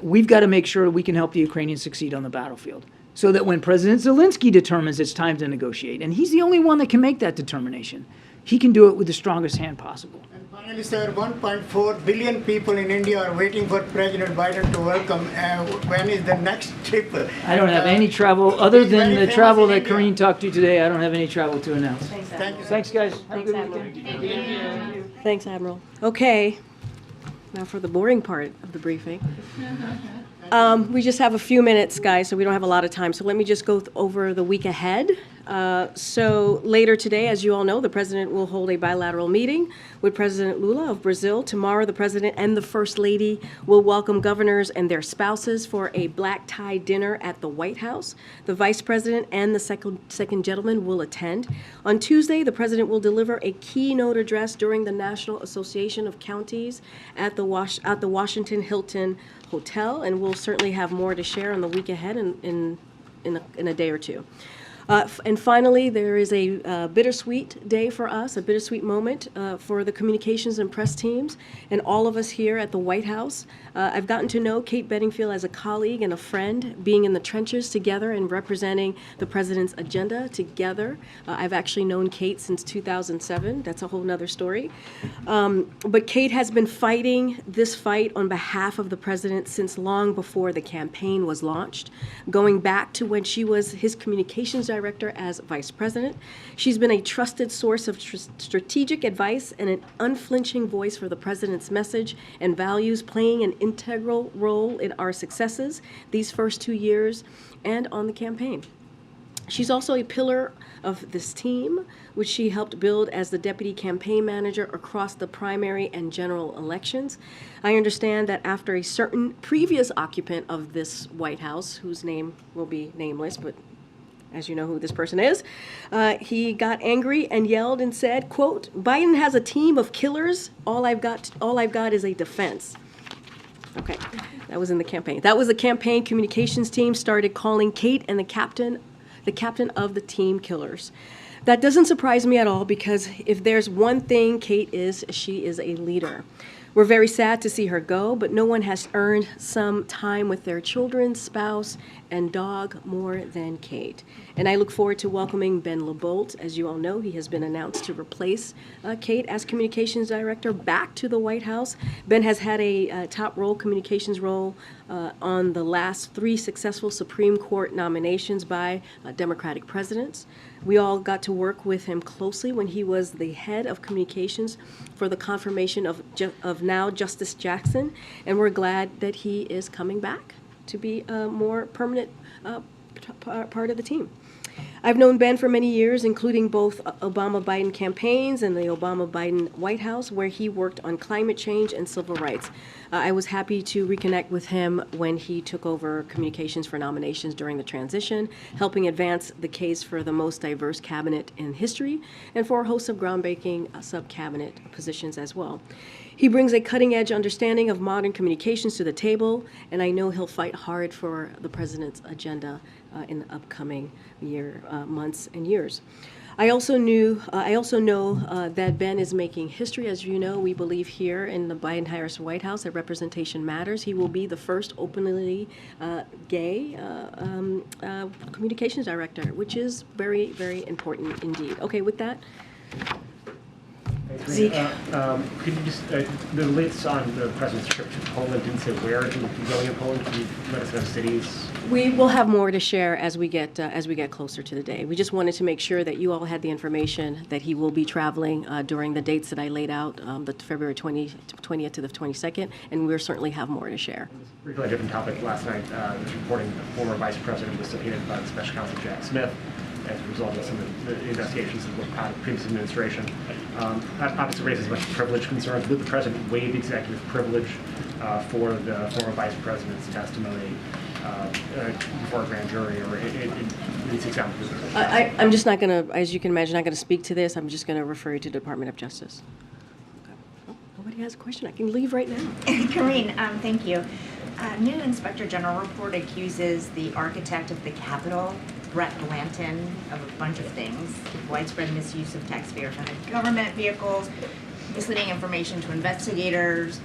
we've got to make sure we can help the Ukrainians succeed on the battlefield so that when President Zelensky determines it's time to negotiate, and he's the only one that can make that determination, he can do it with the strongest hand possible. And finally, sir, 1.4 billion people in India are waiting for President Biden to welcome. When is the next trip? I don't have any travel, other than the travel that Karine talked to today, I don't have any travel to announce. Thank you. Thanks, guys. Have a Thanks, good Admiral. weekend. Thanks, Admiral. Okay. Now for the boring part of the briefing. We just have a few minutes, guys, so we don't have a lot of time. So let me just go over the week ahead. So later today, as you all know, the president will hold a bilateral meeting with President Lula of Brazil. Tomorrow, the president and the first lady will welcome governors and their spouses for a black tie dinner at the White House. The vice president and the second gentleman will attend. On Tuesday, the president will deliver a keynote address during the National Association of Counties at the Washington Hilton Hotel, and we'll certainly have more to share on the week ahead in a day or two. And finally, there is a bittersweet day for us, a bittersweet moment for the communications and press teams and all of us here at the White House. I've gotten to know Kate Bedingfield as a colleague and a friend, being in the trenches together and representing the president's agenda together. I've actually known Kate since 2007. That's a whole nother story. But Kate has been fighting this fight on behalf of the president since long before the campaign was launched, going back to when she was his communications director as vice president. She's been a trusted source of strategic advice and an unflinching voice for the president's message and values, playing an integral role in our successes these first 2 years and on the campaign. She's also a pillar of this team, which she helped build as the deputy campaign manager across the primary and general elections. I understand that after a certain previous occupant of this White House, whose name will be nameless, but as you know who this person is, he got angry and yelled and said, quote, "Biden has a team of killers. All I've got is a defense." Okay, that was in the campaign. That was the campaign communications team started calling Kate and the captain of the team killers. That doesn't surprise me at all, because if there's one thing Kate is, she is a leader. We're very sad to see her go, but no one has earned some time with their children, spouse, and dog more than Kate. And I look forward to welcoming Ben LeBolt. As you all know, he has been announced to replace Kate as communications director back to the White House. Ben has had a top role, communications role, on the last 3 successful Supreme Court nominations by Democratic presidents. We all got to work with him closely when he was the head of communications for the confirmation of now Justice Jackson, and we're glad that he is coming back to be a more permanent part of the team. I've known Ben for many years, including both Obama-Biden campaigns and the Obama-Biden White House, where he worked on climate change and civil rights. I was happy to reconnect with him when he took over communications for nominations during the transition, helping advance the case for the most diverse cabinet in history and for a host of groundbreaking sub-cabinet positions as well. He brings a cutting-edge understanding of modern communications to the table, and I know he'll fight hard for the president's agenda in the upcoming months and years. I also know that Ben is making history. As you know, we believe here in the Biden-Harris White House that representation matters. He will be the first openly gay communications director, which is very, very important indeed. Okay, with that. Zeke. Could you just, the latest on the president's trip to Poland didn't say where he would be going in Poland. Can you let us know cities? We will have more to share as we get closer to the day. We just wanted to make sure that you all had the information that he will be traveling during the dates that I laid out, the February 20th to the 22nd, and we'll certainly have more to share. Briefly on a different topic, last night there was reporting that the former vice president was subpoenaed by the special counsel Jack Smith as a result of some of the investigations that were part of the previous administration. That obviously raises a bunch of privilege concerns. Would the president waive executive privilege for the former vice president's testimony before a grand jury or in these examples? I'm just not going to, as you can imagine, not going to speak to this. I'm just going to refer you to the Department of Justice. Okay. Oh, nobody has a question. I can leave right now. Karine, thank you. New Inspector General report accuses the architect of the Capitol, Brett Blanton, of a bunch of things: widespread misuse of taxpayer-funded government vehicles, misleading information to investigators,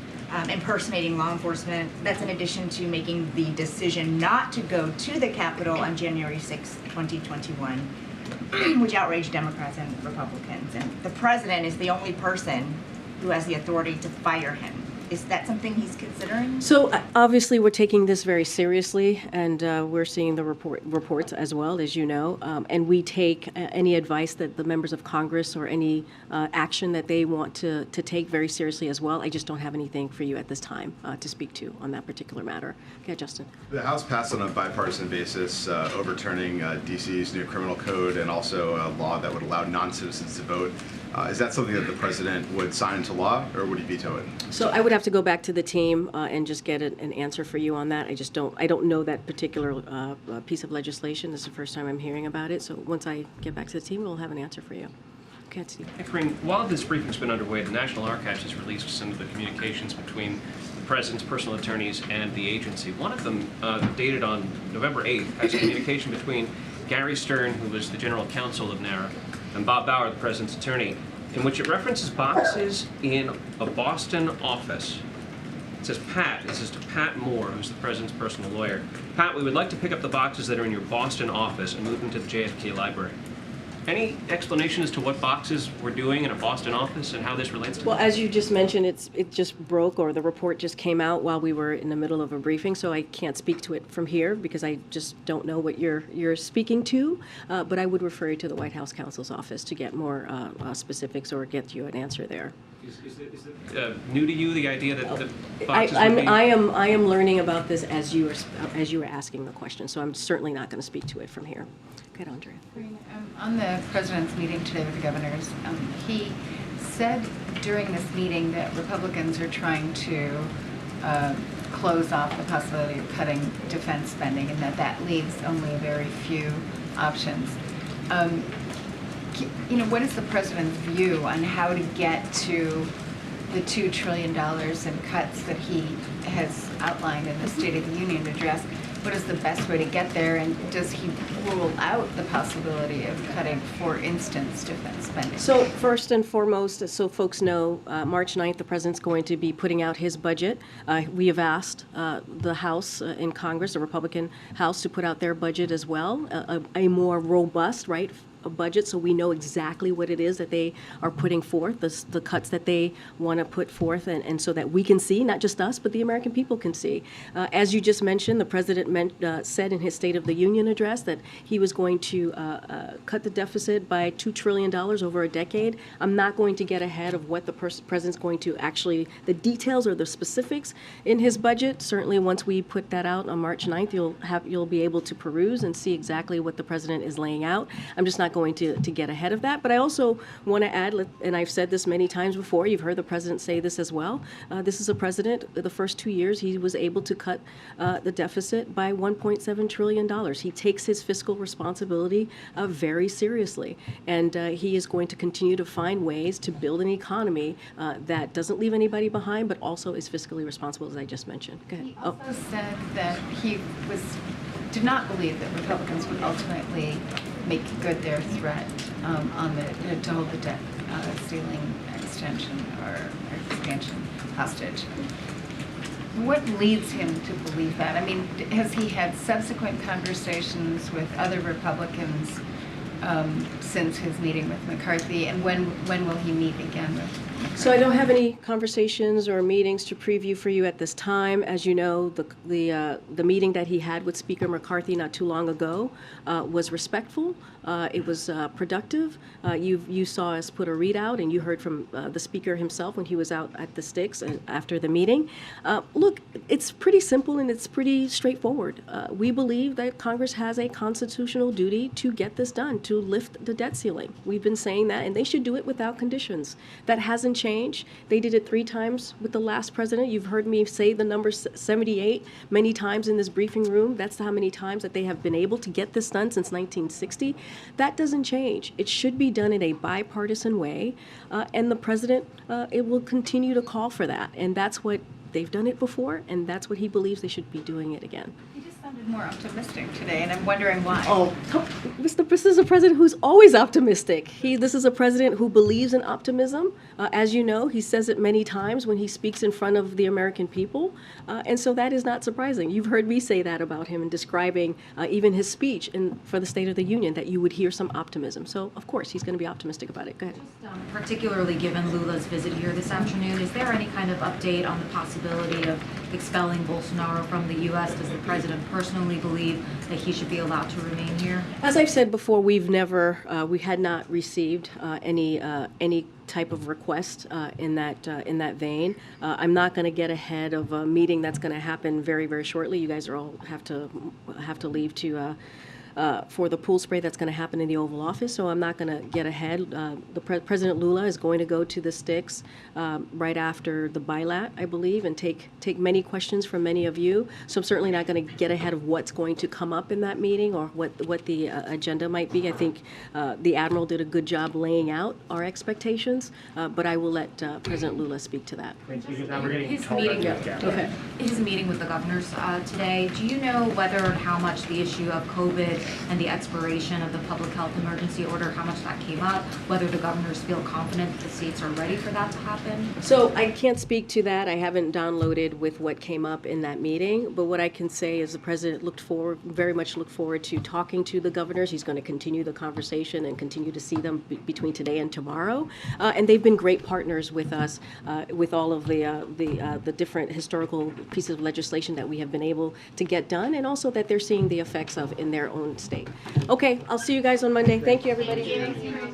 impersonating law enforcement. That's in addition to making the decision not to go to the Capitol on January 6, 2021, which outraged Democrats and Republicans. And the president is the only person who has the authority to fire him. Is that something he's considering? So obviously, we're taking this very seriously, and we're seeing the reports as well, as you know, and we take any advice that the members of Congress or any action that they want to take very seriously as well. I just don't have anything for you at this time to speak to on that particular matter. Okay, Justin. The House passed on a bipartisan basis, overturning DC's new criminal code and also a law that would allow non-citizens to vote. Is that something that the president would sign into law, or would he veto it? So I would have to go back to the team and just get an answer for you on that. I don't know that particular piece of legislation. This is the first time I'm hearing about it. So once I get back to the team, we'll have an answer for you. Okay, Steve. Hey, Karine, while this briefing's been underway, the National Archives has released some of the communications between the president's personal attorneys and the agency. One of them, dated on November 8th, has a communication between Gary Stern, who was the general counsel of NARA, and Bob Bauer, the president's attorney, in which it references boxes in a Boston office. It says, Pat, this is to Pat Moore, who's the president's personal lawyer. Pat, we would like to pick up the boxes that are in your Boston office and move them to the JFK library. Any explanation as to what boxes we're doing in a Boston office and how this relates to Well, this? as you just mentioned, it just broke, or the report just came out while we were in the middle of a briefing, so I can't speak to it from here because I just don't know what you're speaking to. But I would refer you to the White House counsel's office to get more specifics or get you an answer there. Is it new to you, the idea that the boxes would be... I am learning about this as you were asking the question, so I'm certainly not going to speak to it from here. Go ahead, Andrea. On the president's meeting today with the governors, he said during this meeting that Republicans are trying to close off the possibility of cutting defense spending, and that leaves only a very few options. What is the president's view on how to get to the $2 trillion in cuts that he has outlined in the State of the Union address? What is the best way to get there, and does he rule out the possibility of cutting, for instance, defense spending? So first and foremost, so folks know, March 9th, the president's going to be putting out his budget. We have asked the House in Congress, the Republican House, to put out their budget as well, a more robust, right, a budget, so we know exactly what it is that they are putting forth, the cuts that they want to put forth, and so that we can see, not just us, but the American people can see. As you just mentioned, the president said in his State of the Union address that he was going to cut the deficit by $2 trillion over a decade. I'm not going to get ahead of what the president's going to actually, the details or the specifics in his budget. Certainly once we put that out on March 9th, you'll be able to peruse and see exactly what the president is laying out. I'm just not going to get ahead of that. But I also want to add, and I've said this many times before, you've heard the president say this as well, this is a president, the first 2 years, he was able to cut the deficit by $1.7 trillion. He takes his fiscal responsibility very seriously. And he is going to continue to find ways to build an economy that doesn't leave anybody behind, but also is fiscally responsible, as I just mentioned. Go ahead. He also said that he did not believe that Republicans would ultimately make good their threat on to hold the debt ceiling extension or expansion hostage. What leads him to believe that? I mean, has he had subsequent conversations with other Republicans since his meeting with McCarthy, and when will he meet again with McCarthy? So I don't have any conversations or meetings to preview for you at this time. As you know, the meeting that he had with Speaker McCarthy not too long ago was respectful. It was productive. You saw us put a readout, and you heard from the Speaker himself when he was out at the Sticks after the meeting. Look, it's pretty simple and it's pretty straightforward. We believe that Congress has a constitutional duty to get this done, to lift the debt ceiling. We've been saying that, and they should do it without conditions. That hasn't changed. They did it 3 times with the last president. You've heard me say the number 78 many times in this briefing room. That's how many times that they have been able to get this done since 1960. That doesn't change. It should be done in a bipartisan way, and the president it will continue to call for that. And that's what they've done it before, and that's what he believes they should be doing it again. He just sounded more optimistic today, and I'm wondering why. Oh, this is a president who's always optimistic. This is a president who believes in optimism. As you know, he says it many times when he speaks in front of the American people, and so that is not surprising. You've heard me say that about him in describing even his speech for the State of the Union, that you would hear some optimism. So, of course, he's going to be optimistic about it. Go ahead. Particularly given Lula's visit here this afternoon, is there any kind of update on the possibility of expelling Bolsonaro from the U.S.? Does the president personally believe that he should be allowed to remain here? As I've said before, we had not received any type of request in that vein. I'm not going to get ahead of a meeting that's going to happen very, very shortly. You guys are all have to leave to. For the pool spray that's going to happen in the Oval Office, so I'm not going to get ahead. President Lula is going to go to the sticks right after the bilat, I believe, and take many questions from many of you. So I'm certainly not going to get ahead of what's going to come up in that meeting or what the agenda might be. I think the Admiral did a good job laying out our expectations, but I will let President Lula speak to that. His meeting with the governors today, do you know whether and how much the issue of COVID and the expiration of the public health emergency order, how much that came up, whether the governors feel confident that the states are ready for that to happen? So I can't speak to that. I haven't downloaded with what came up in that meeting, but what I can say is the president very much looked forward to talking to the governors. He's going to continue the conversation and continue to see them between today and tomorrow. And they've been great partners with us with all of the different historical pieces of legislation that we have been able to get done, and also that they're seeing the effects of in their own state. Okay, I'll see you guys on Monday. Thank you, everybody. Thank you.